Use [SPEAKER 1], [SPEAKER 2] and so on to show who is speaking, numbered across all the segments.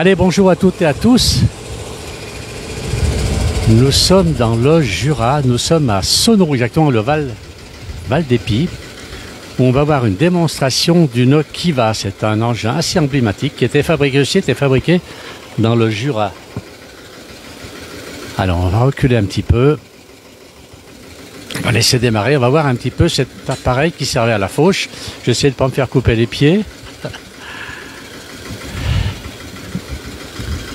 [SPEAKER 1] Allez, bonjour à toutes et à tous. Nous sommes dans le Jura, nous sommes à Sonneau, exactement le Val d'Épie, où on va voir une démonstration d'une Kiva. C'est un engin assez emblématique qui était fabriqué dans le Jura. Alors on va reculer un petit peu. On va laisser démarrer, on va voir un petit peu cet appareil qui servait à la fauche. J'essaie de ne pas me faire couper les pieds.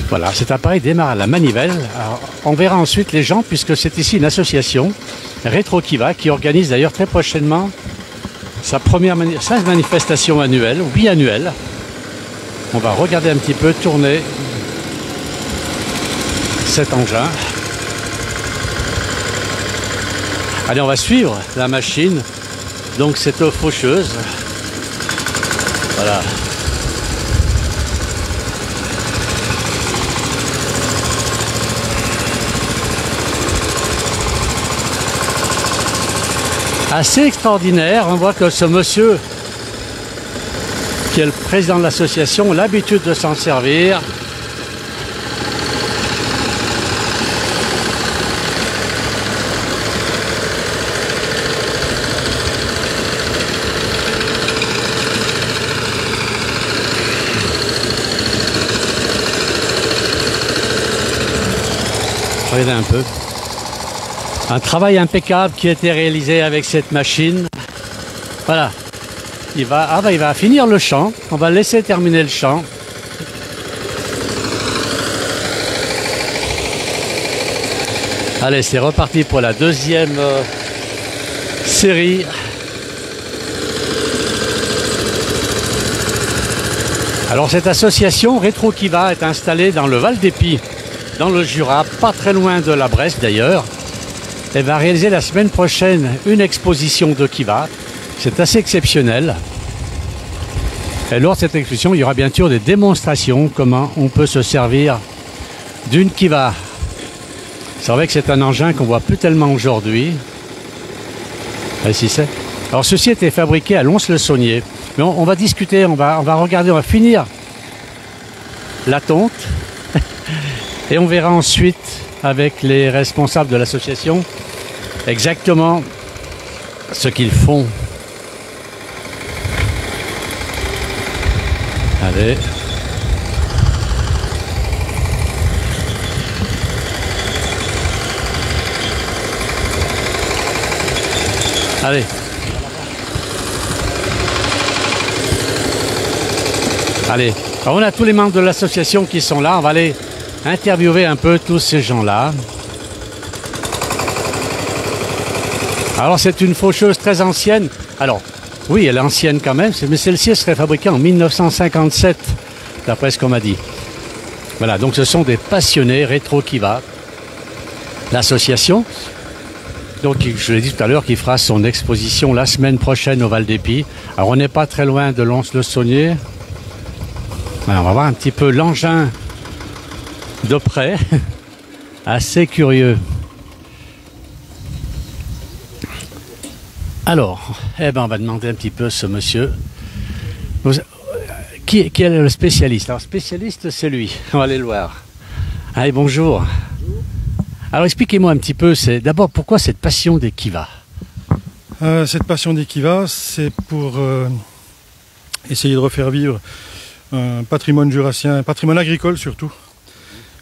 [SPEAKER 1] Voilà, cet appareil démarre à la manivelle. Alors, on verra ensuite les gens, puisque c'est ici une association, Rétro Kiva, qui organise d'ailleurs très prochainement sa manifestation annuelle, ou biannuelle. On va regarder un petit peu tourner cet engin. Allez, on va suivre la machine, donc cette faucheuse. Voilà. Assez extraordinaire, on voit que ce monsieur, qui est le président de l'association, a l'habitude de s'en servir. Regardez un peu. Un travail impeccable qui a été réalisé avec cette machine. Voilà. Il va finir le champ. On va laisser terminer le champ. Allez, c'est reparti pour la deuxième série. Alors cette association Rétro Kiva est installée dans le Val d'Épie, dans le Jura, pas très loin de la Bresse d'ailleurs. Elle va réaliser la semaine prochaine une exposition de Kiva. C'est assez exceptionnel. Et lors de cette exposition, il y aura bien sûr des démonstrations comment on peut se servir d'une Kiva. C'est vrai que c'est un engin qu'on voit plus tellement aujourd'hui. Ici c'est. Alors ceci était fabriqué à Lons-le-Saunier. Mais on va discuter, on va regarder, on va finir la tonte. Et on verra ensuite avec les responsables de l'association exactement ce qu'ils font. Allez. Allez. Allez. Alors on a tous les membres de l'association qui sont là. On va aller interviewer un peu tous ces gens-là. Alors c'est une faucheuse très ancienne. Alors oui, elle est ancienne quand même, mais celle-ci serait fabriquée en 1957, d'après ce qu'on m'a dit. Voilà, donc ce sont des passionnés Rétro Kiva. L'association, donc je l'ai dit tout à l'heure, qui fera son exposition la semaine prochaine au Val d'Épie. Alors on n'est pas très loin de Lons-le-Saunier. Voilà, on va voir un petit peu l'engin de près. Assez curieux. Alors, on va demander un petit peu ce monsieur. Qui est le spécialiste? Alors, spécialiste, c'est lui. On va aller le voir. Allez, bonjour. Alors, expliquez-moi un petit peu, d'abord, pourquoi cette passion des Kiva?
[SPEAKER 2] Cette passion des Kiva, c'est pour essayer de refaire vivre un patrimoine jurassien, un patrimoine agricole surtout,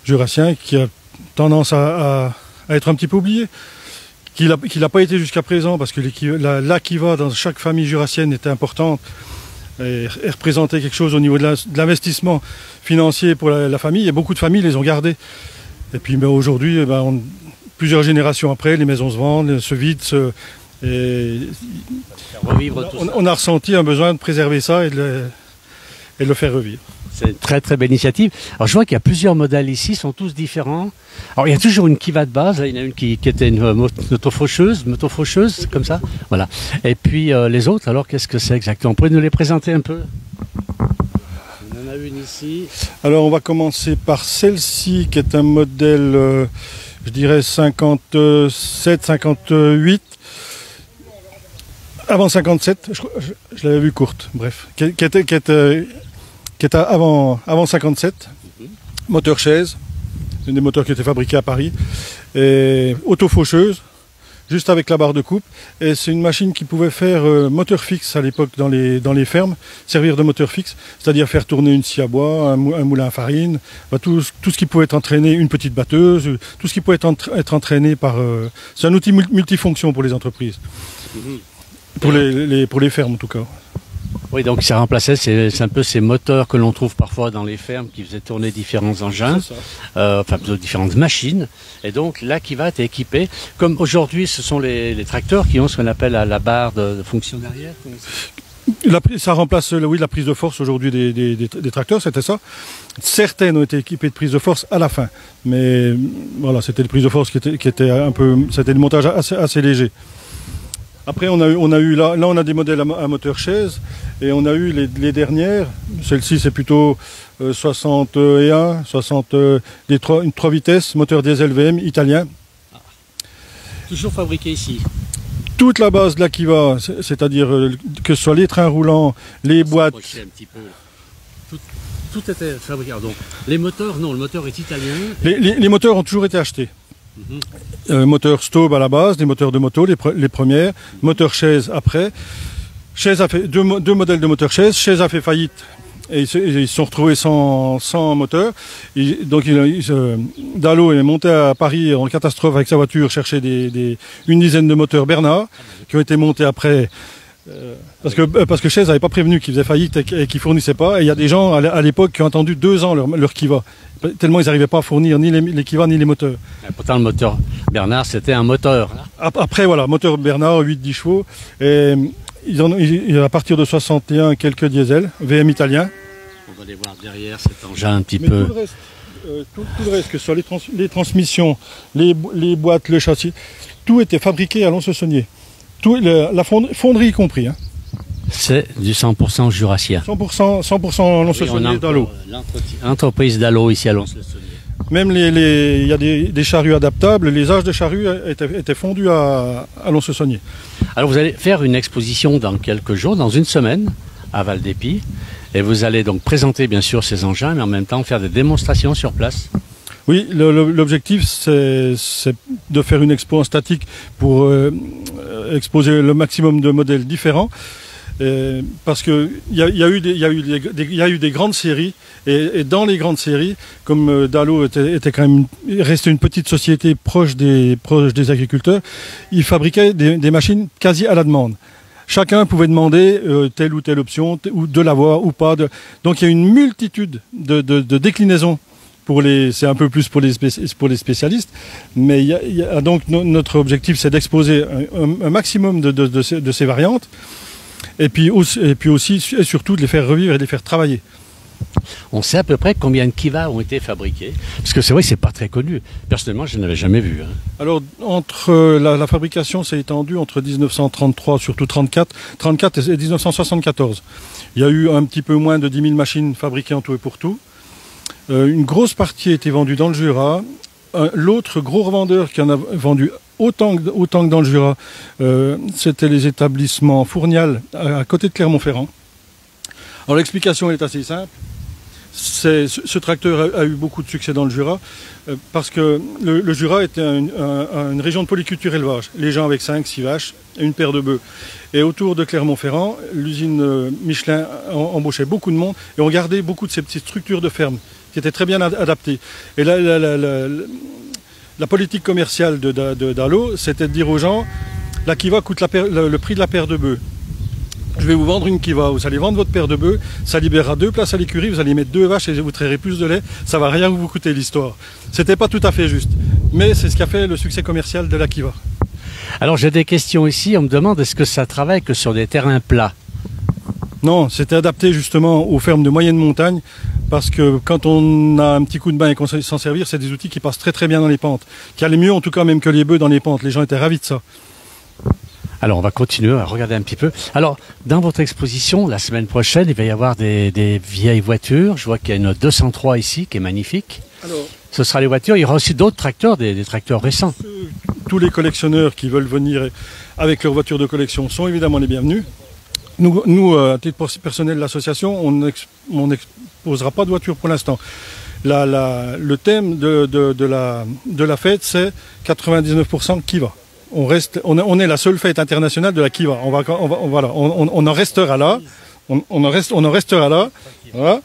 [SPEAKER 2] jurassien, qui a tendance à être un petit peu oublié. Qu'il n'a pas été jusqu'à présent, parce que la Kiva dans chaque famille jurassienne était importante et représentait quelque chose au niveau de l'investissement financier pour la famille, et beaucoup de familles les ont gardées. Et puis aujourd'hui, plusieurs générations après, les maisons se vendent, se vident, on a ressenti un besoin de préserver ça et de le faire revivre.
[SPEAKER 1] C'est une très très belle initiative. Alors je vois qu'il y a plusieurs modèles ici, sont tous différents. Alors il y a toujours une Kiva de base, là, il y en a une qui était une motofaucheuse, comme ça. Voilà. Et puis les autres, alors qu'est-ce que c'est exactement? Vous pouvez nous les présenter un peu? On en a une ici.
[SPEAKER 2] Alors on va commencer par celle-ci qui est un modèle, je dirais 57, 58. Avant 57, je l'avais vue courte, bref, qui était avant 57. moteur chaise, des moteurs qui étaient fabriqués à Paris, et autofaucheuse, juste avec la barre de coupe. Et c'est une machine qui pouvait faire moteur fixe à l'époque dans les fermes, servir de moteur fixe, c'est-à-dire faire tourner une scie à bois, un moulin à farine, tout ce qui pouvait être entraîné, une petite batteuse, tout ce qui pouvait être entraîné par... c'est un outil multifonction pour les entreprises, pour les fermes en tout cas.
[SPEAKER 1] Oui, donc ça remplaçait, c'est un peu ces moteurs que l'on trouve parfois dans les fermes qui faisaient tourner différents engins, enfin plutôt différentes machines. Et donc là, qui va être équipé, comme aujourd'hui, ce sont les tracteurs qui ont ce qu'on appelle la barre de fonction derrière.
[SPEAKER 2] Ça remplace la prise de force aujourd'hui des tracteurs, c'était ça. Certaines ont été équipées de prise de force à la fin, mais voilà, c'était une prise de force qui était un peu, c'était le montage assez léger. Après, on a eu là on a des modèles à moteur chaise, et on a eu les dernières. Celle-ci, c'est plutôt 61, 60, une 3 vitesses, moteur diesel VM italien.
[SPEAKER 1] Toujours fabriqué ici.
[SPEAKER 2] Toute la base de la Kiva, c'est-à-dire que ce soit les trains roulants, les boîtes.
[SPEAKER 1] Un petit peu. Tout était fabriqué. Donc, les moteurs, non, le moteur est italien.
[SPEAKER 2] Les moteurs ont toujours été achetés. Moteur Staub à la base, des moteurs de moto, les premières, moteur chaise après. Chaise a fait deux modèles de moteur chaise. Chaise a fait faillite et ils se sont retrouvés sans moteur. Donc Dalo est monté à Paris en catastrophe avec sa voiture chercher une dizaine de moteurs Bernard qui ont été montés après. Parce que Chaise n'avait pas prévenu qu'ils faisaient faillite et qu'ils ne fournissaient pas. Et il y a des gens à l'époque qui ont attendu 2 ans leur Kiva. Tellement ils n'arrivaient pas à fournir ni les Kiva ni les moteurs.
[SPEAKER 1] Et pourtant le moteur Bernard c'était un moteur.
[SPEAKER 2] Après voilà, moteur Bernard, 8-10 chevaux. Et à partir de 61, quelques diesel, VM italien.
[SPEAKER 1] On va les voir derrière cet engin un petit peu.
[SPEAKER 2] Tout le reste, que ce soit les transmissions, les boîtes, le châssis, tout était fabriqué à Lons-le-Saunier. La fonderie y compris. Hein.
[SPEAKER 1] C'est du 100% jurassien.
[SPEAKER 2] 100% Lons-le-Saunier Dalo.
[SPEAKER 1] L'entreprise Dalo ici à Lons-le-Saunier.
[SPEAKER 2] Même il y a des charrues adaptables, les âges de charrues étaient fondus à Lons-le-Saunier.
[SPEAKER 1] Alors vous allez faire une exposition dans quelques jours, dans une semaine, à Val d'Épie. Et vous allez donc présenter bien sûr ces engins, mais en même temps faire des démonstrations sur place.
[SPEAKER 2] Oui, l'objectif c'est de faire une expo en statique pour exposer le maximum de modèles différents. Parce qu'il y a eu des grandes séries, et dans les grandes séries, comme Dalo était quand même resté une petite société proche des agriculteurs, ils fabriquaient des machines quasi à la demande. Chacun pouvait demander telle ou telle option, ou de l'avoir ou pas. Donc il y a une multitude de déclinaisons. C'est un peu plus pour les spécialistes, mais donc notre objectif c'est d'exposer un maximum de ces variantes. Et puis aussi et surtout de les faire revivre et de les faire travailler.
[SPEAKER 1] On sait à peu près combien de Kiva ont été fabriqués, parce que c'est vrai que c'est pas très connu. Personnellement, je n'avais jamais vu. Hein.
[SPEAKER 2] Alors la fabrication s'est étendue entre 1933, surtout 34 et 1974. Il y a eu un petit peu moins de 10 000 machines fabriquées en tout et pour tout. Une grosse partie a été vendue dans le Jura. L'autre gros revendeur qui en a vendu autant que dans le Jura, c'était les établissements Fournial à côté de Clermont-Ferrand. Alors l'explication est assez simple. Ce tracteur a eu beaucoup de succès dans le Jura parce que le Jura était une région de polyculture élevage. Les gens avec 5-6 vaches et une paire de bœufs. Et autour de Clermont-Ferrand, l'usine Michelin embauchait beaucoup de monde et on gardait beaucoup de ces petites structures de ferme qui étaient très bien adaptées. Et la politique commerciale de Dalo, c'était de dire aux gens, la Kiva coûte le prix de la paire de bœufs. Je vais vous vendre une Kiva, vous allez vendre votre paire de bœufs, ça libérera 2 places à l'écurie, vous allez mettre 2 vaches et vous trairez plus de lait, ça va rien vous coûter l'histoire. C'était pas tout à fait juste, mais c'est ce qui a fait le succès commercial de la Kiva.
[SPEAKER 1] Alors j'ai des questions ici, on me demande est-ce que ça travaille que sur des terrains plats?
[SPEAKER 2] Non, c'était adapté justement aux fermes de moyenne montagne, parce que quand on a un petit coup de main et qu'on sait s'en servir, c'est des outils qui passent très très bien dans les pentes, qui allaient mieux en tout cas même que les bœufs dans les pentes, les gens étaient ravis de ça.
[SPEAKER 1] Alors on va continuer à regarder un petit peu. Alors dans votre exposition, la semaine prochaine, il va y avoir des vieilles voitures. Je vois qu'il y a une 203 ici qui est magnifique. Alors, ce sera les voitures, il y aura aussi d'autres tracteurs, des tracteurs récents.
[SPEAKER 2] Tous les collectionneurs qui veulent venir avec leurs voitures de collection sont évidemment les bienvenus. Nous à titre personnel de l'association, on n'exposera pas de voitures pour l'instant. le thème de la fête, c'est 99% Kiva. On est la seule fête internationale de la Kiva. On en restera là. On en restera là. Voilà.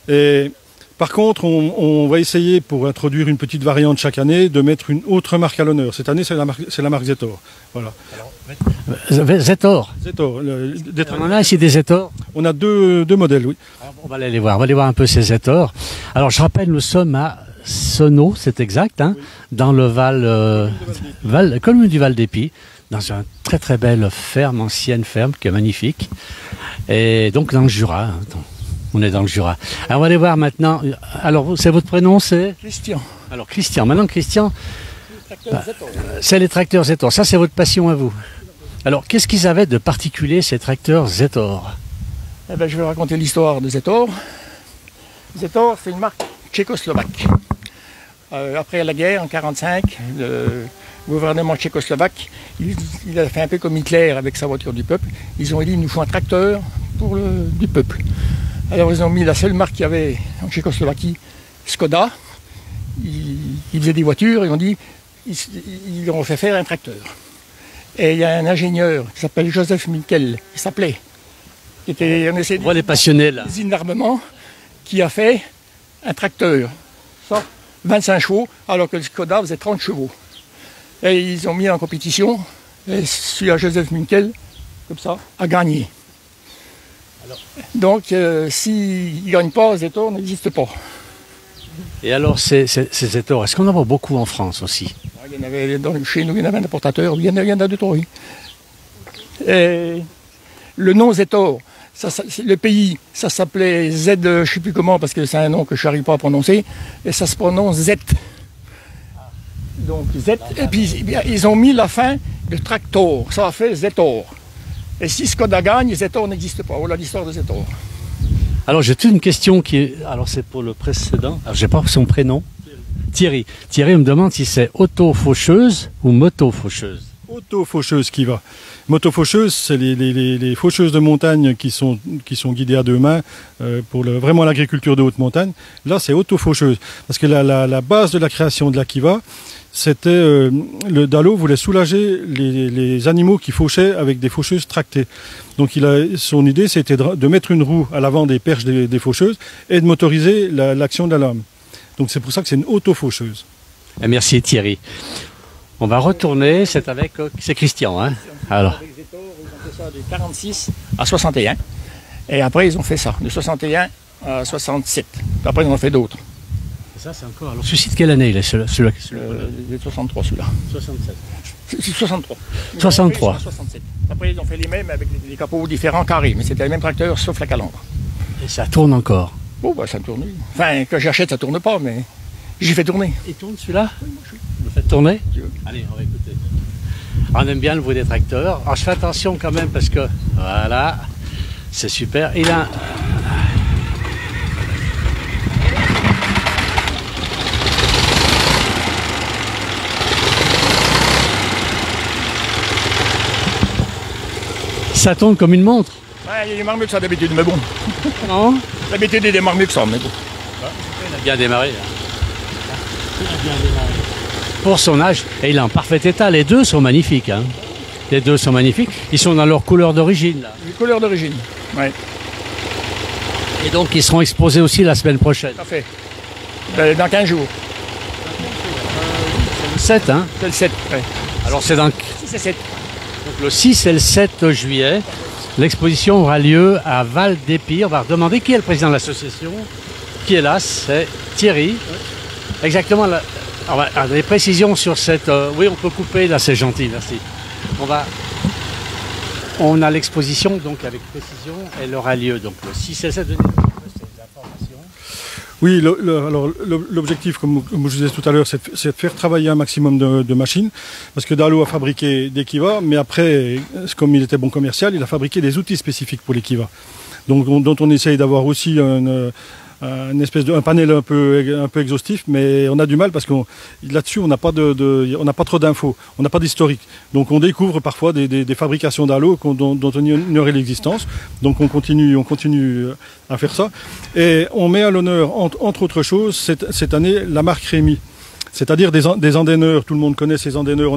[SPEAKER 2] Et par contre, on va essayer, pour introduire une petite variante chaque année, de mettre une autre marque à l'honneur. Cette année, c'est la marque Zetor. Voilà.
[SPEAKER 1] Zetor.
[SPEAKER 2] Zetor.
[SPEAKER 1] On en a ici des Zetor.
[SPEAKER 2] On a deux modèles, oui.
[SPEAKER 1] Alors, on va aller les voir. On va aller voir un peu ces Zetor. Alors, je rappelle, nous sommes à Sonneau, c'est exact, hein, oui. Dans le commune du Val d'Épie, dans une très très belle ferme, ancienne ferme, qui est magnifique. Et donc dans le Jura. On est dans le Jura. Alors, on va aller voir maintenant. Alors, c'est votre prénom, c'est
[SPEAKER 3] Christian.
[SPEAKER 1] Alors, Christian. Maintenant, Christian, c'est les tracteurs Zetor. Ça, c'est votre passion à vous. Alors, qu'est-ce qu'ils avaient de particulier, ces tracteurs Zetor?
[SPEAKER 3] Eh ben, je vais raconter l'histoire de Zetor. Zetor, c'est une marque tchécoslovaque. Après la guerre, en 1945, le gouvernement tchécoslovaque, il a fait un peu comme Hitler avec sa voiture du peuple. Ils ont dit, il nous faut un tracteur du peuple. Alors ils ont mis la seule marque qu'il y avait en Tchécoslovaquie, Skoda. Ils faisaient des voitures, ils ont dit, ils leur ont fait faire un tracteur. Et il y a un ingénieur qui s'appelle Joseph Minkel, qui était
[SPEAKER 1] des passionnés là.
[SPEAKER 3] Usine d'armement, qui a fait un tracteur. Ça, 25 chevaux, alors que le Skoda faisait 30 chevaux. Et ils ont mis en compétition, et celui-là, Joseph Minkel, comme ça, a gagné. Donc, s'il ne gagne pas, Zetor n'existe pas.
[SPEAKER 1] Et alors, ces Zetor, est-ce qu'on en voit beaucoup en France aussi?
[SPEAKER 3] Il y en avait, chez nous, il y en avait un importateur, il y en a deux, trois, oui. Et le nom Zetor, le pays, ça s'appelait Z, je ne sais plus comment, parce que c'est un nom que je n'arrive pas à prononcer, et ça se prononce Z. Donc Z, et puis ils ont mis la fin de tractor, ça a fait Zetor. Et si Skoda gagne, Zetor n'existe pas. Voilà l'histoire de Zetor.
[SPEAKER 1] Alors j'ai une question qui est... Alors c'est pour le précédent. Alors j'ai pas son prénom. Thierry. Thierry me demande si c'est auto-faucheuse ou moto-faucheuse.
[SPEAKER 2] Auto-faucheuse qui va. Moto-faucheuse, c'est les faucheuses de montagne qui sont guidées à deux mains pour vraiment l'agriculture de haute montagne. Là, c'est auto-faucheuse. Parce que la base de la création de la Kiva, c'était le Dalo voulait soulager les animaux qui fauchaient avec des faucheuses tractées. Donc son idée, c'était de mettre une roue à l'avant des perches des faucheuses et de motoriser l'action de la lame. Donc c'est pour ça que c'est une auto-faucheuse.
[SPEAKER 1] Et merci Thierry. On va retourner, c'est Christian, hein. Alors.
[SPEAKER 3] Avec Zetor, ils ont fait ça de 46 à 61. Et après, ils ont fait ça, de 61 à 67. Après, ils en ont fait d'autres.
[SPEAKER 1] Et ça, c'est encore... Alors, celui-ci de quelle année, il est celui-là
[SPEAKER 3] de 63, celui-là.
[SPEAKER 1] 67.
[SPEAKER 3] C'est 63.
[SPEAKER 1] 63.
[SPEAKER 3] 67. Après, ils ont fait les mêmes avec des capots différents carrés, mais c'était le même tracteur, sauf la calandre.
[SPEAKER 1] Et ça tourne encore?
[SPEAKER 3] Oh, bah, ça tourne. Enfin, quand j'achète, ça tourne pas, mais j'ai fait tourner.
[SPEAKER 1] Il tourne celui-là?
[SPEAKER 3] Oui, moi, je...
[SPEAKER 1] Vous le faites tourner?
[SPEAKER 3] Dieu.
[SPEAKER 1] Allez, on va écouter. On aime bien le bruit des tracteurs. Alors, je fais attention quand même parce que, voilà, c'est super. Il a... Ça tourne comme une montre.
[SPEAKER 3] Ouais, il y a des marques que ça d'habitude, mais bon.
[SPEAKER 1] Non?
[SPEAKER 3] D'habitude, il y a des marques que ça, mais bon.
[SPEAKER 1] Il a bien démarré. Là. Il a bien démarré. Pour son âge, et il est en parfait état. Les deux sont magnifiques. Hein. Les deux sont magnifiques. Ils sont dans leur couleur d'origine.
[SPEAKER 3] Les couleurs d'origine, oui.
[SPEAKER 1] Et donc, ils seront exposés aussi la semaine prochaine.
[SPEAKER 3] Tout à fait. Dans 15 jours.
[SPEAKER 1] C'est le 7, hein?
[SPEAKER 3] C'est le 7, oui.
[SPEAKER 1] Alors, c'est dans...
[SPEAKER 3] 6 et 7.
[SPEAKER 1] Donc, le 6 et le 7 juillet, l'exposition aura lieu à Val d'Épie. On va demander qui est le président de l'association. Qui est là? C'est Thierry. Exactement. Les précisions sur cette... oui, on peut couper. Là, c'est gentil. Merci. On a l'exposition, donc, avec précision. Elle aura lieu, donc, le 6 et 7 juillet.
[SPEAKER 2] Oui, alors l'objectif, comme je disais tout à l'heure, c'est de faire travailler un maximum de machines, parce que Dalo a fabriqué des Kiva, mais après, comme il était bon commercial, il a fabriqué des outils spécifiques pour les Kiva, donc dont on essaye d'avoir aussi un panel un peu exhaustif, mais on a du mal parce que là-dessus on n'a pas trop d'infos, on n'a pas d'historique. Donc on découvre parfois des fabrications d'halo dont on ignorait l'existence. Donc on continue à faire ça. Et on met à l'honneur, entre autres choses, cette année, la marque Rémi. C'est-à-dire des andenneurs, tout le monde connaît ces andenneurs.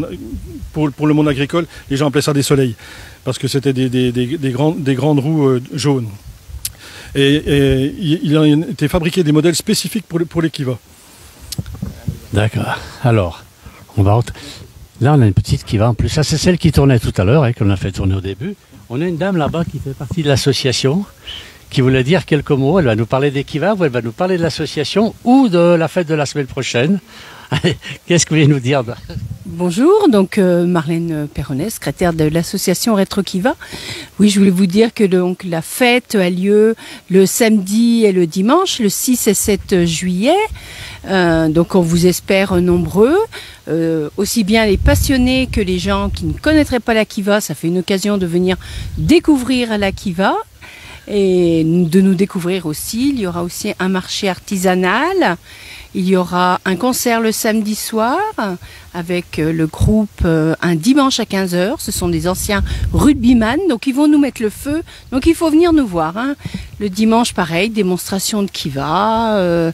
[SPEAKER 2] Pour le monde agricole, les gens appelaient ça des soleils, parce que c'était des grandes roues jaunes. Et il a été fabriqué des modèles spécifiques pour les Kiva.
[SPEAKER 1] D'accord. Alors, là on a une petite Kiva en plus. Ça c'est celle qui tournait tout à l'heure, hein, qu'on a fait tourner au début. On a une dame là-bas qui fait partie de l'association, qui voulait dire quelques mots. Elle va nous parler des Kiva, ou elle va nous parler de l'association ou de la fête de la semaine prochaine. Qu'est-ce que vous voulez nous dire?
[SPEAKER 4] Bonjour, donc Marlène Perronnet, secrétaire de l'association Rétro Kiva. Oui, je voulais vous dire que donc, la fête a lieu le samedi et le dimanche, le 6 et 7 juillet. Donc on vous espère nombreux, aussi bien les passionnés que les gens qui ne connaîtraient pas la Kiva. Ça fait une occasion de venir découvrir la Kiva. Et de nous découvrir aussi. Il y aura aussi un marché artisanal. Il y aura un concert le samedi soir avec le groupe un dimanche à 15h. Ce sont des anciens rugbyman, donc ils vont nous mettre le feu. Donc il faut venir nous voir. Hein. Le dimanche, pareil, démonstration de Kiva.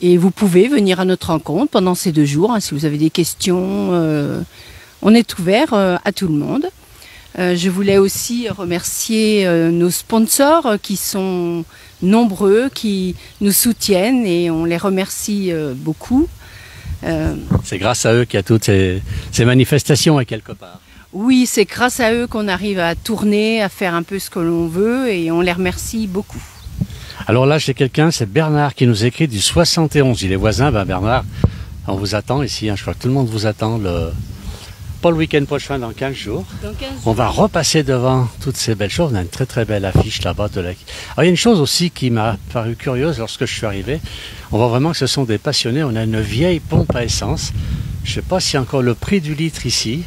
[SPEAKER 4] Et vous pouvez venir à notre rencontre pendant ces 2 jours. Hein, si vous avez des questions, on est ouvert à tout le monde. Je voulais aussi remercier nos sponsors qui sont nombreux, qui nous soutiennent et on les remercie beaucoup.
[SPEAKER 1] C'est grâce à eux qu'il y a toutes ces manifestations et quelque part.
[SPEAKER 4] Oui, c'est grâce à eux qu'on arrive à tourner, à faire un peu ce que l'on veut et on les remercie beaucoup.
[SPEAKER 1] Alors là, j'ai quelqu'un, c'est Bernard qui nous écrit du 71. Il est voisin, Bernard, on vous attend ici, hein, je crois que tout le monde vous attend pas le week-end prochain, dans 15 jours. On va repasser devant toutes ces belles choses. On a une très très belle affiche là-bas. Alors il y a une chose aussi qui m'a paru curieuse lorsque je suis arrivé. On voit vraiment que ce sont des passionnés. On a une vieille pompe à essence. Je ne sais pas s'il y a encore le prix du litre ici.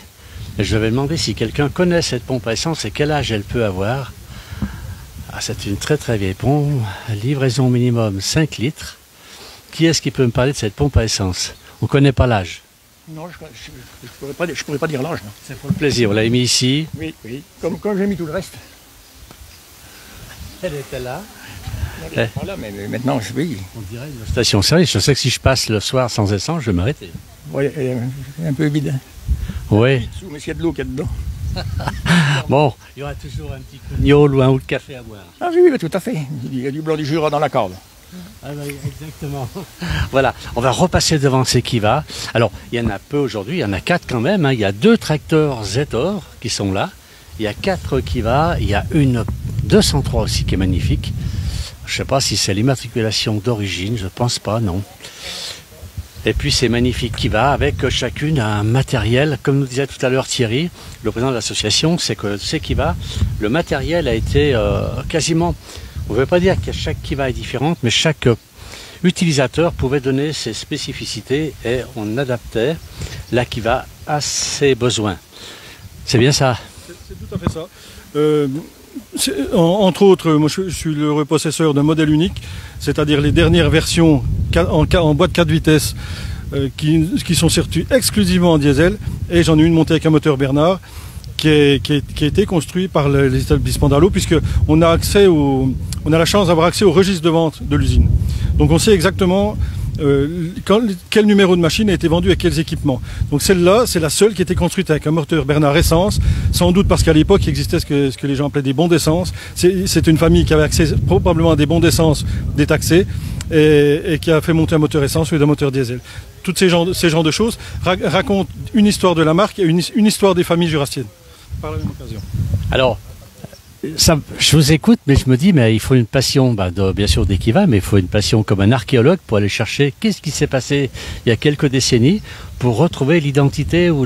[SPEAKER 1] Et je vais demander si quelqu'un connaît cette pompe à essence et quel âge elle peut avoir. Ah, c'est une très très vieille pompe. Livraison minimum 5 litres. Qui est-ce qui peut me parler de cette pompe à essence? On ne connaît pas l'âge.
[SPEAKER 3] Non, je pourrais pas dire l'âge.
[SPEAKER 1] C'est pour le plaisir, vous l'avez mis ici.
[SPEAKER 3] Oui, comme j'ai mis tout le reste.
[SPEAKER 1] Elle était là.
[SPEAKER 3] Elle n'est pas là, mais maintenant, oui.
[SPEAKER 1] On dirait une station-service. Je sais que si je passe le soir sans essence, je vais m'arrêter.
[SPEAKER 3] Oui, elle est un peu vide.
[SPEAKER 1] Oui.
[SPEAKER 3] Mais s'il y a de l'eau qu'il y a dedans.
[SPEAKER 1] Bon, il y aura toujours un petit cougnol ou un ou de café à boire.
[SPEAKER 3] Ah oui, tout à fait. Il y a du blanc du Jura dans la corde.
[SPEAKER 1] Ah oui, exactement. Voilà, on va repasser devant ces Kiva. Alors, il y en a peu aujourd'hui, il y en a 4 quand même. Hein. Il y a 2 tracteurs Zetor qui sont là. Il y a 4 Kiva. Il y a une 203 aussi qui est magnifique. Je ne sais pas si c'est l'immatriculation d'origine, je ne pense pas, non. Et puis c'est magnifique Kiva avec chacune un matériel. Comme nous disait tout à l'heure Thierry, le président de l'association, c'est que ces Kiva, le matériel a été quasiment... On ne veut pas dire que chaque Kiva est différente, mais chaque utilisateur pouvait donner ses spécificités et on adaptait la Kiva à ses besoins. C'est bien ça?
[SPEAKER 2] C'est tout à fait ça. Entre autres, moi je suis le repossesseur d'un modèle unique, c'est-à-dire les dernières versions en boîte 4 vitesses qui sont sorties exclusivement en diesel, et j'en ai une montée avec un moteur Bernard qui a été construit par les établissements d'Halo, puisqu'on a la chance d'avoir accès au registre de vente de l'usine. Donc on sait exactement quel numéro de machine a été vendu avec quels équipements. Donc celle-là, c'est la seule qui a été construite avec un moteur Bernard essence, sans doute parce qu'à l'époque il existait ce que les gens appelaient des bons d'essence. C'est une famille qui avait accès probablement à des bons d'essence détaxés et qui a fait monter un moteur essence ou un moteur diesel. Tous ces genres de choses racontent une histoire de la marque et une histoire des familles jurassiennes, par la même occasion.
[SPEAKER 1] Alors, je vous écoute, mais je me dis, mais il faut une passion, bien sûr des Kiva, mais il faut une passion comme un archéologue pour aller chercher qu'est-ce qui s'est passé il y a quelques décennies pour retrouver l'identité ou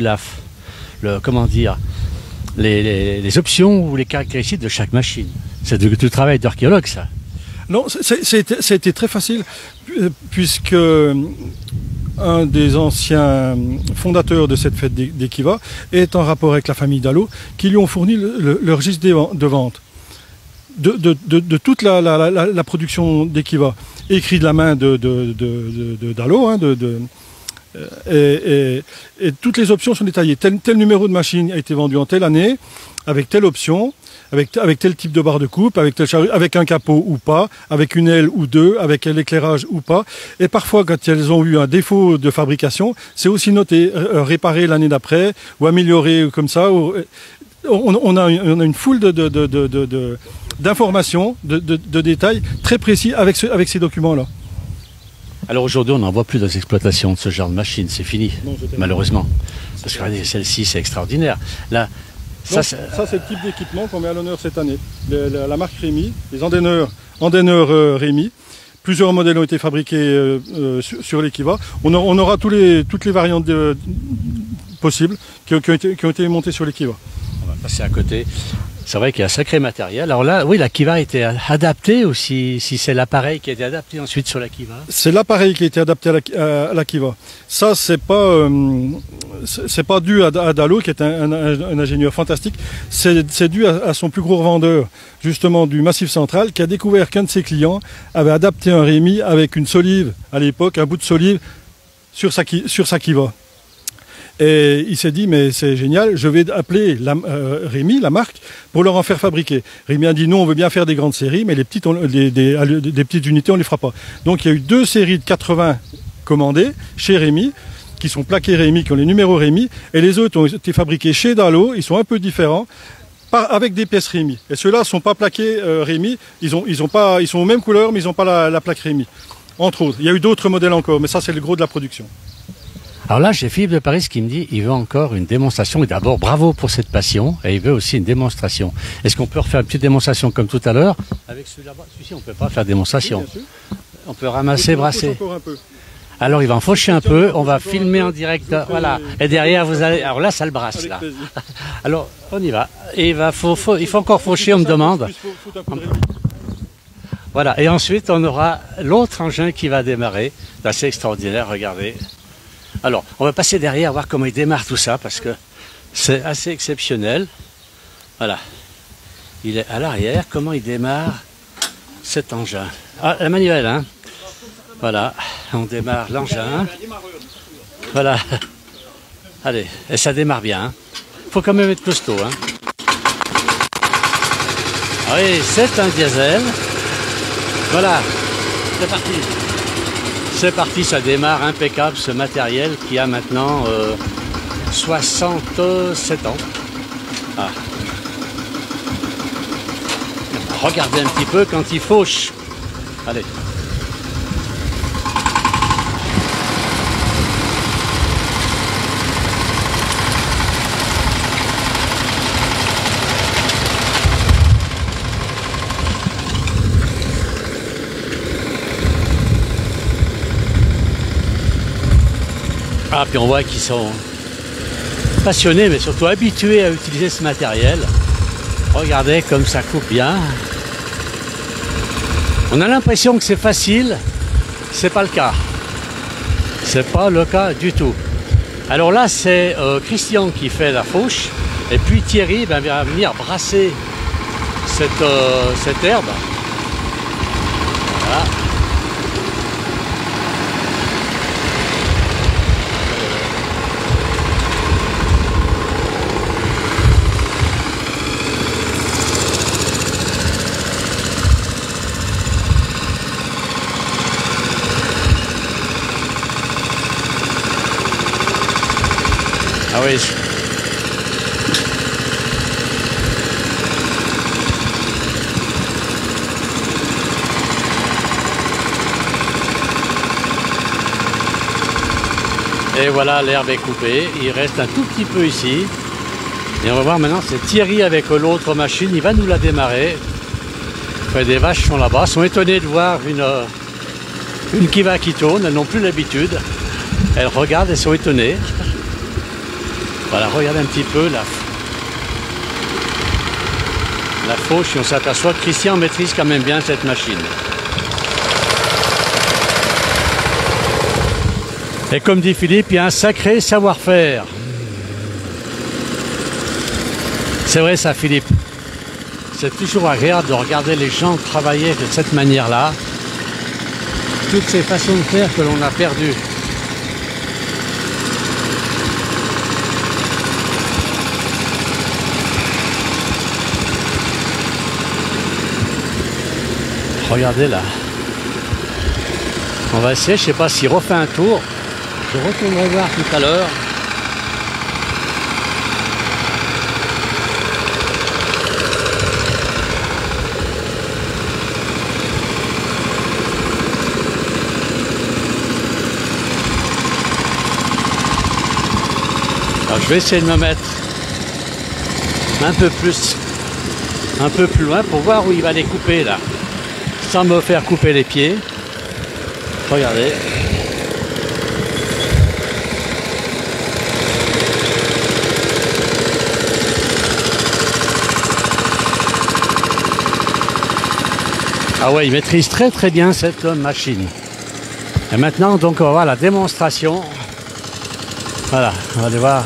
[SPEAKER 1] les options ou les caractéristiques de chaque machine. C'est du travail d'archéologue, ça.
[SPEAKER 2] Non, c'était très facile, puisque un des anciens fondateurs de cette fête des Kiva est en rapport avec la famille Dallot, qui lui ont fourni le registre de vente. de toute la production d'Ekiva, écrit de la main d'Allo, hein, et toutes les options sont détaillées. Tel numéro de machine a été vendu en telle année, avec telle option, avec tel type de barre de coupe, avec un capot ou pas, avec une aile ou deux, avec l'éclairage ou pas. Et parfois, quand elles ont eu un défaut de fabrication, c'est aussi noté, réparé l'année d'après, ou amélioré comme ça. On a une foule d'informations, de détails très précis avec ces documents-là.
[SPEAKER 1] Alors aujourd'hui, on n'en voit plus des exploitations de ce genre de machines, c'est fini, malheureusement. Parce que regardez, celle-ci, c'est extraordinaire. Là,
[SPEAKER 2] ça c'est le type d'équipement qu'on met à l'honneur cette année. La marque Rémi, les Andeneur Rémi. Plusieurs modèles ont été fabriqués sur l'Ekiva. On aura toutes les variantes possibles qui ont été montées sur l'Ekiva.
[SPEAKER 1] On va passer à côté. C'est vrai qu'il y a un sacré matériel. Alors là, oui, la Kiva a été adaptée aussi, si c'est l'appareil qui a été adapté ensuite sur la Kiva.
[SPEAKER 2] C'est l'appareil qui a été adapté à la Kiva. Ça, c'est pas dû à Dallo, qui est un ingénieur fantastique. C'est dû à son plus gros revendeur, justement, du Massif Central, qui a découvert qu'un de ses clients avait adapté un Rémi avec une solive, à l'époque, un bout de solive sur sa Kiva. Et il s'est dit, mais c'est génial, je vais appeler Rémi, la marque, pour leur en faire fabriquer. Rémi a dit, non, on veut bien faire des grandes séries, mais les petites, des petites unités, on ne les fera pas. Donc il y a eu 2 séries de 80 commandées chez Rémi, qui sont plaquées Rémi, qui ont les numéros Rémi, et les autres ont été fabriqués chez Dallo, ils sont un peu différents, avec des pièces Rémi. Et ceux-là ne sont pas plaqués Rémi, ils sont aux mêmes couleurs, mais ils n'ont pas la plaque Rémi. Entre autres. Il y a eu d'autres modèles encore, mais ça c'est le gros de la production.
[SPEAKER 1] Alors là, j'ai Philippe de Paris qui me dit il veut encore une démonstration. Et d'abord, bravo pour cette passion. Et il veut aussi une démonstration. Est-ce qu'on peut refaire une petite démonstration comme tout à l'heure? Avec celui-là, celui-ci, on ne peut pas faire de démonstration. Oui, on peut ramasser, brasser. Alors, il va en faucher un peu. On va filmer en direct. Voilà. Et derrière, vous allez. Alors là, ça le brasse, là. Alors, on y va. Et il faut encore faucher, on me demande. Voilà. Et ensuite, on aura l'autre engin qui va démarrer. C'est assez extraordinaire. Regardez. Alors, on va passer derrière, voir comment il démarre tout ça, parce que c'est assez exceptionnel. Voilà. Il est à l'arrière. Comment il démarre cet engin? Ah, la manivelle, hein. Voilà. On démarre l'engin. Voilà. Allez. Et ça démarre bien. Hein. Faut quand même être costaud, hein. Ah oui, c'est un diesel. Voilà. C'est parti. C'est parti, ça démarre impeccable ce matériel qui a maintenant 67 ans. Ah. Regardez un petit peu quand il fauche. Allez. Ah, puis on voit qu'ils sont passionnés, mais surtout habitués à utiliser ce matériel. Regardez comme ça coupe bien. On a l'impression que c'est facile, c'est pas le cas. C'est pas le cas du tout. Alors là, c'est Christian qui fait la fauche, et puis Thierry va venir brasser cette herbe. Voilà. Ah oui. Et voilà, l'herbe est coupée. Il reste un tout petit peu ici. Et on va voir maintenant, c'est Thierry avec l'autre machine. Il va nous la démarrer. Enfin, des vaches sont là-bas. Elles sont étonnées de voir une Kiva qui tourne. Elles n'ont plus l'habitude. Elles regardent, elles sont étonnées. Voilà, regardez un petit peu la fauche et on s'aperçoit que Christian maîtrise quand même bien cette machine. Et comme dit Philippe, il y a un sacré savoir-faire. C'est vrai ça, Philippe. C'est toujours agréable de regarder les gens travailler de cette manière-là. Toutes ces façons de faire que l'on a perdues. Regardez là. On va essayer, je sais pas s'il refait un tour. Je retournerai voir tout à l'heure. Alors, je vais essayer de me mettre un peu plus loin pour voir où il va les couper là, sans me faire couper les pieds. Regardez. Ah ouais, il maîtrise très très bien cette machine. Et maintenant, donc, on va voir la démonstration. Voilà, on va aller voir.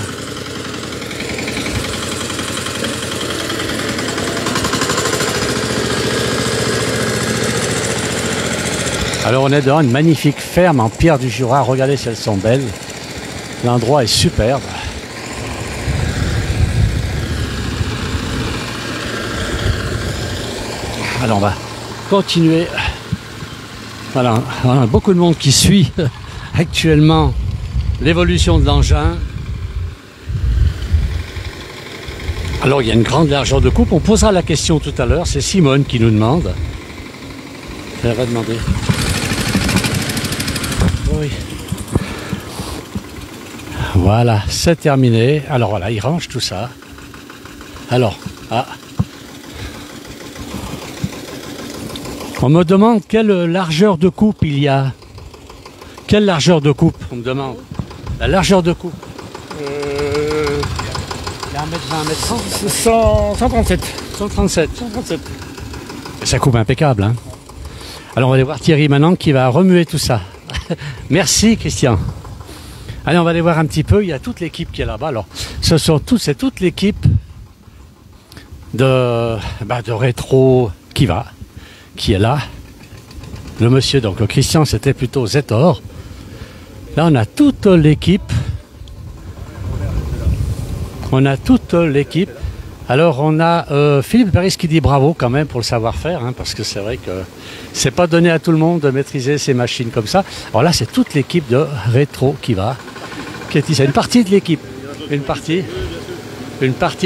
[SPEAKER 1] Alors on est devant une magnifique ferme en pierre du Jura. Regardez si elles sont belles. L'endroit est superbe. Alors on va continuer. Voilà, on a beaucoup de monde qui suit actuellement l'évolution de l'engin. Alors il y a une grande largeur de coupe. On posera la question tout à l'heure. C'est Simone qui nous demande. Elle va demander. Oui. Voilà, c'est terminé. Alors voilà, il range tout ça. Alors, on me demande quelle largeur de coupe il y a. Quelle largeur de coupe, on me demande. La largeur de coupe.
[SPEAKER 3] Il y a 1m20, 1m30. 137.
[SPEAKER 1] 137.
[SPEAKER 3] 137.
[SPEAKER 1] Ça coupe impeccable, hein. Alors on va aller voir Thierry maintenant qui va remuer tout ça. Merci Christian. Allez, on va aller voir un petit peu. Il y a toute l'équipe qui est là-bas. Alors, c'est toute l'équipe de Rétro Kiva qui est là. Le monsieur, donc Christian, c'était plutôt Zetor. Là, on a toute l'équipe. Alors, on a Philippe Paris qui dit bravo quand même pour le savoir-faire, hein, parce que c'est vrai que c'est pas donné à tout le monde de maîtriser ces machines comme ça. Alors là, c'est toute l'équipe de Rétro Kiva qui est ici. Une partie de l'équipe, une partie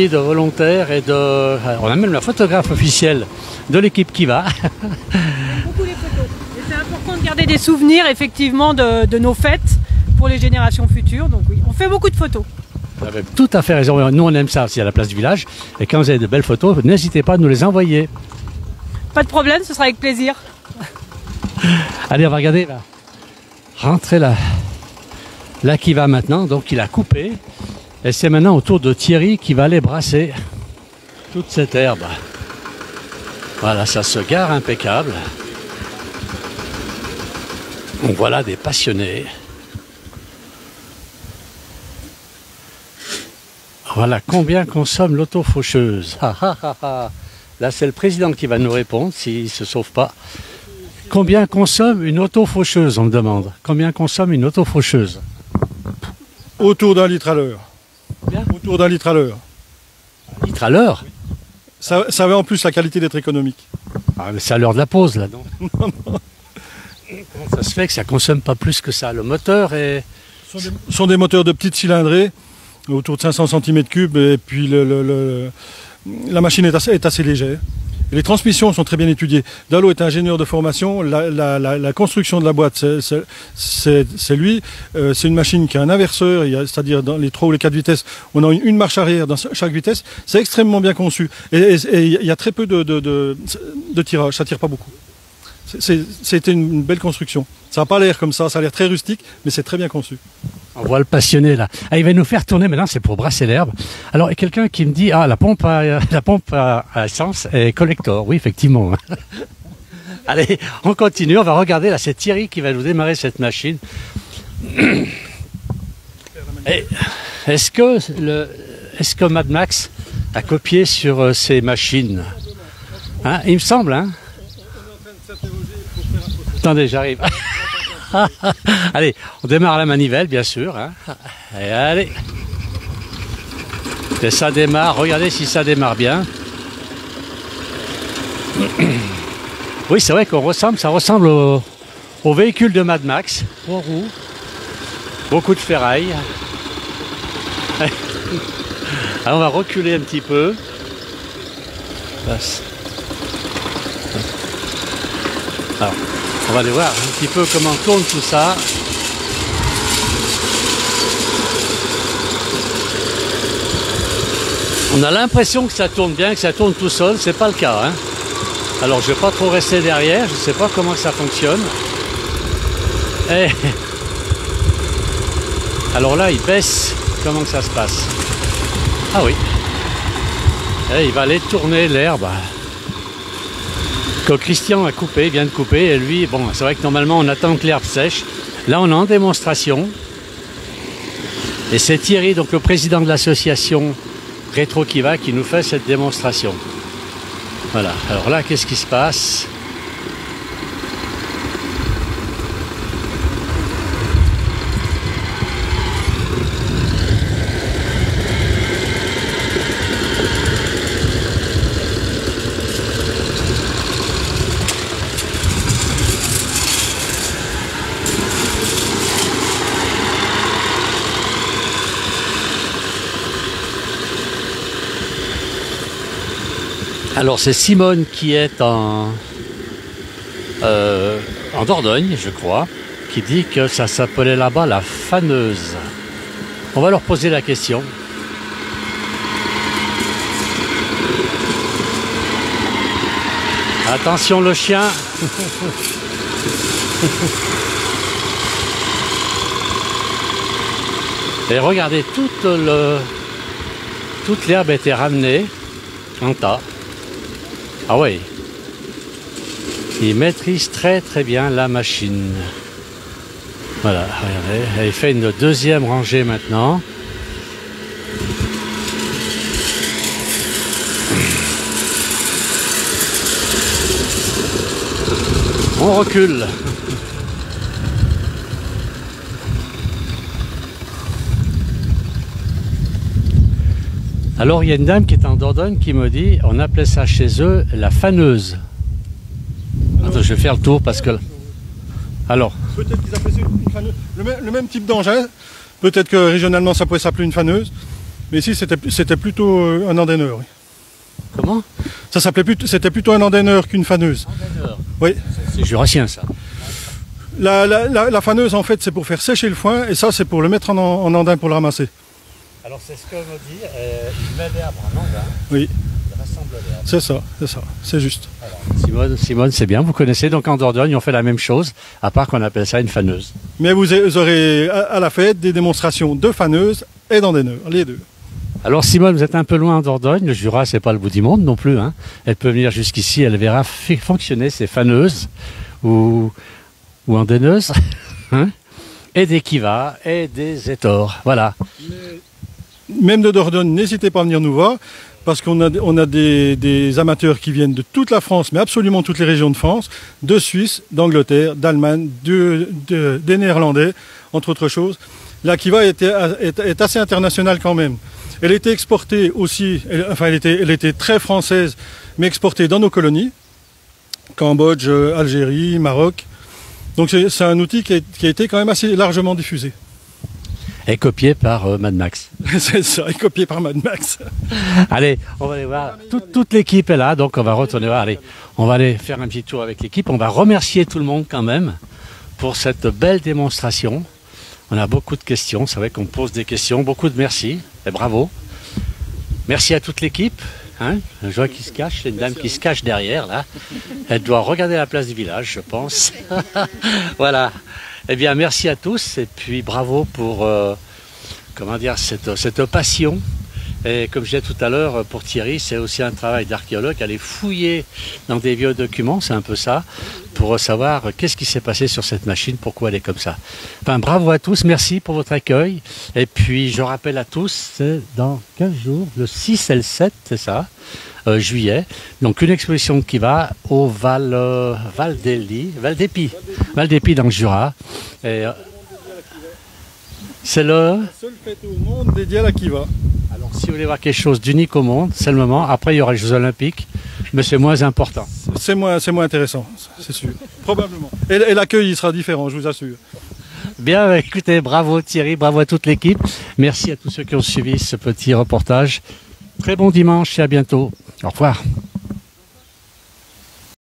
[SPEAKER 1] de volontaires et de... On a même la photographe officielle de l'équipe Kiva.
[SPEAKER 5] Beaucoup les photos. Et c'est important de garder des souvenirs effectivement de nos fêtes pour les générations futures. Donc oui, on fait beaucoup de photos.
[SPEAKER 1] Vous avez tout à fait raison. Nous, on aime ça aussi à la place du village. Et quand vous avez de belles photos, n'hésitez pas à nous les envoyer.
[SPEAKER 5] Pas de problème, ce sera avec plaisir.
[SPEAKER 1] Allez, on va regarder là. Rentrer là. Là qui va maintenant. Donc, il a coupé. Et c'est maintenant au tour de Thierry qui va aller brasser toute cette herbe. Voilà, ça se gare impeccable. Donc, voilà des passionnés. Voilà, combien consomme l'autofaucheuse? Là, c'est le président qui va nous répondre, s'il ne se sauve pas. Combien consomme une autofaucheuse, on me demande. Combien consomme une autofaucheuse?
[SPEAKER 2] Autour d'1 litre à l'heure.
[SPEAKER 1] Combien?
[SPEAKER 2] Autour d'1 litre à l'heure.
[SPEAKER 1] 1 litre à l'heure?
[SPEAKER 2] Ça avait en plus la qualité d'être économique.
[SPEAKER 1] Ah, mais c'est à l'heure de la pause, là, non? Comment ça se fait que ça ne consomme pas plus que ça? Le moteur est...
[SPEAKER 2] Ce sont des moteurs de petite cylindrée, autour de 500 cm3, et puis la machine est assez légère. Et les transmissions sont très bien étudiées. Dalo est ingénieur de formation, la construction de la boîte, c'est lui. C'est une machine qui a un inverseur, c'est-à-dire dans les 3 ou les 4 vitesses, on a une marche arrière dans chaque vitesse. C'est extrêmement bien conçu. Et il y a très peu de tirage, ça ne tire pas beaucoup. C'était une belle construction. Ça n'a pas l'air comme ça a l'air très rustique, mais c'est très bien conçu.
[SPEAKER 1] On voit le passionné là. Ah, il va nous faire tourner maintenant, c'est pour brasser l'herbe. Alors, il y a quelqu'un qui me dit, la pompe à essence est collector. Oui, effectivement. Allez, on continue, on va regarder. Là, c'est Thierry qui va nous démarrer cette machine. Est-ce que Mad Max a copié sur ces machines? Hein, il me semble, hein. Attendez, j'arrive. Allez, on démarre la manivelle, bien sûr. Hein. Et allez. Et ça démarre, regardez si ça démarre bien. Oui, c'est vrai qu'on ça ressemble au véhicule de Mad Max. 3 roues, beaucoup de ferraille. Alors on va reculer un petit peu. Alors, on va aller voir un petit peu comment tourne tout ça. On a l'impression que ça tourne bien, que ça tourne tout seul, c'est pas le cas. Hein. Alors je vais pas trop rester derrière, je sais pas comment ça fonctionne. Et... Alors là il baisse, comment que ça se passe? Ah oui. Et il va aller tourner l'herbe que Christian a coupé, vient de couper, et lui, bon, c'est vrai que normalement on attend que l'herbe sèche. Là on est en démonstration. Et c'est Thierry, donc le président de l'association Rétro Kiva, qui nous fait cette démonstration. Voilà, alors là, qu'est-ce qui se passe? Alors c'est Simone qui est en Dordogne, je crois, qui dit que ça s'appelait là-bas la faneuse. On va leur poser la question. Attention le chien. Et regardez, toute l'herbe était ramenée en tas. Ah oui, il maîtrise très très bien la machine. Voilà, regardez, il fait une deuxième rangée maintenant. On recule. Alors il y a une dame qui est en Dordogne qui me dit, on appelait ça chez eux la faneuse. Attends, je vais faire le tour parce que... Alors
[SPEAKER 2] peut-être qu'ils appelaient ça une faneuse. Le même type d'engin, peut-être que régionalement ça pourrait s'appeler une faneuse, mais ici c'était plutôt un andenneur. Oui.
[SPEAKER 1] Comment?
[SPEAKER 2] C'était plutôt un andenneur qu'une faneuse.
[SPEAKER 1] Andenneur.
[SPEAKER 2] Oui.
[SPEAKER 1] C'est jurassien ça.
[SPEAKER 2] La faneuse en fait c'est pour faire sécher le foin et ça c'est pour le mettre en andin pour le ramasser.
[SPEAKER 1] Alors c'est ce que me dit, il met l'herbe en andin.
[SPEAKER 2] Oui.
[SPEAKER 1] Il rassemble l'herbe.
[SPEAKER 2] C'est ça, c'est juste.
[SPEAKER 1] Alors, Simone, c'est bien, vous connaissez, donc en Dordogne on fait la même chose, à part qu'on appelle ça une faneuse.
[SPEAKER 2] Mais vous aurez à la fête des démonstrations de faneuses et d'andenneurs, les deux.
[SPEAKER 1] Alors Simone, vous êtes un peu loin en Dordogne, le Jura c'est pas le bout du monde non plus. Hein. Elle peut venir jusqu'ici, elle verra fonctionner ces faneuses ou andenneuses, hein, et des Kiva et des Etor, voilà.
[SPEAKER 2] Même de Dordogne, n'hésitez pas à venir nous voir, parce qu'on a des amateurs qui viennent de toute la France, mais absolument toutes les régions de France, de Suisse, d'Angleterre, d'Allemagne, des Néerlandais, entre autres choses. La Kiva est assez internationale quand même. Elle était exportée aussi, elle était très française, mais exportée dans nos colonies, Cambodge, Algérie, Maroc. Donc c'est un outil qui a été quand même assez largement diffusé.
[SPEAKER 1] Et copié par Mad Max.
[SPEAKER 2] C'est ça, et copié par Mad Max.
[SPEAKER 1] Allez, on va aller voir. Toute l'équipe est là, donc on va retourner voir. Allez, on va aller faire un petit tour avec l'équipe. On va remercier tout le monde quand même pour cette belle démonstration. On a beaucoup de questions, c'est vrai qu'on pose des questions. Beaucoup de merci et bravo. Merci à toute l'équipe. Hein, je vois qui se cache, c'est une dame qui se cache derrière là. Elle doit regarder la place du village, je pense. Voilà. Eh bien, merci à tous et puis bravo pour comment dire, cette passion. Et comme je disais tout à l'heure, pour Thierry, c'est aussi un travail d'archéologue, aller fouiller dans des vieux documents, c'est un peu ça, pour savoir qu'est-ce qui s'est passé sur cette machine, pourquoi elle est comme ça. Enfin, bravo à tous, merci pour votre accueil. Et puis, je rappelle à tous, c'est dans 15 jours, le 6 et le 7, c'est ça, juillet. Donc, une exposition qui va au Val d'Épie dans le Jura. Et, c'est
[SPEAKER 2] la seule fête au monde dédiée à la Kiva.
[SPEAKER 1] Alors, si vous voulez voir quelque chose d'unique au monde, c'est le moment. Après, il y aura les Jeux Olympiques, mais c'est moins important.
[SPEAKER 2] C'est moins intéressant, c'est sûr. Probablement. Et l'accueil, il sera différent, je vous assure.
[SPEAKER 1] Bien, écoutez, bravo Thierry, bravo à toute l'équipe. Merci à tous ceux qui ont suivi ce petit reportage. Très bon dimanche et à bientôt. Au revoir.